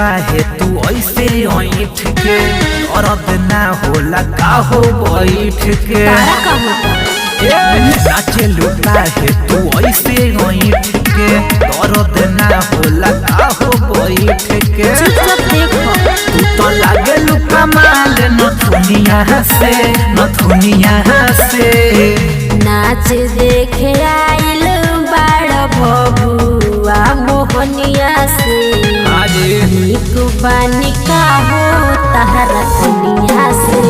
काहे तू ऐसे ऐठ के औरत ना होला का हो बैठ के नाचे लुका है तू ऐसे ऐठ के औरत ना होला का हो बैठ के तू तो लागे लुका माल नथुनिया से नाच देखे आइल बड़ बबुआ मोहनिया से नीक बानी का हो तहरा दुनिया से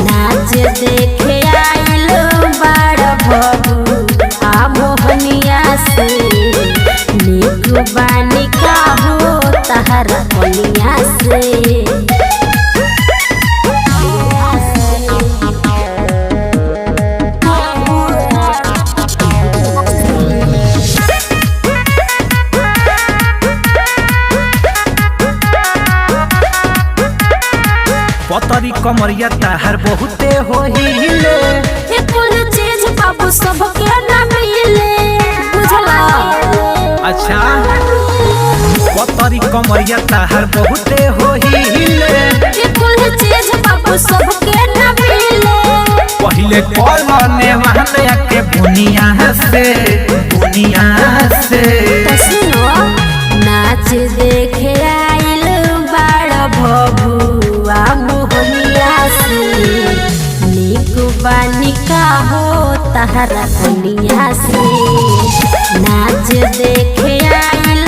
नाच देखे आइल बड़ बबुआ मोहनिया से नीक बानी का हो तहरा दुनिया से पतरी कमरिया ताहर बहुते हो हिले ये कुल चीज बाबू सबके ना मिले बुझला। अच्छा पतरी कमरिया ताहर बहुते हो हिले ये कुल चीज बाबू सबके ना मिले पहले कॉलने वहां के बुनिया से सुनो नाच देखे आइल बड़ बबुआ मोहनिया से नीक बानी का हो तहरा दुनिया से नाच देखे आइल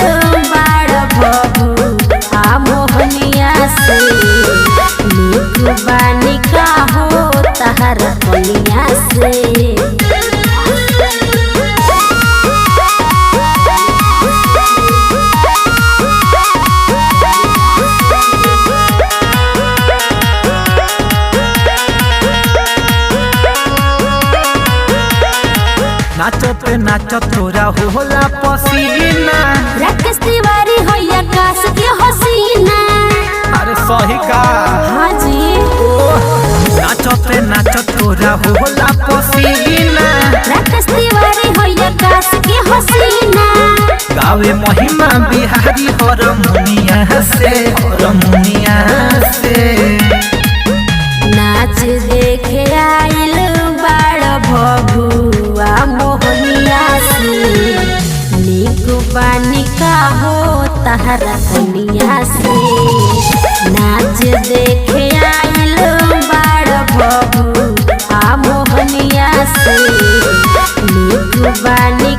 बड़ बबुआ मोहनिया से नीक बानी का हो तहरा दुनिया से नाचते नाचत तोरा होला पसीना राकेश तिवारी हो आकाश के हसीना। अरे सही का हाँ जी नाचते नाचत तोरा होला पसीना राकेश तिवारी हो आकाश के हसीना। गावे महिमा बिहारी हरमुनिया से नाच देखे आइल बड़ बबुआ मोहनिया से नीक बानी का हो तहरा दुनिया से नाच देखे आइल बड़ बबुआ मोहनिया से नीक बानी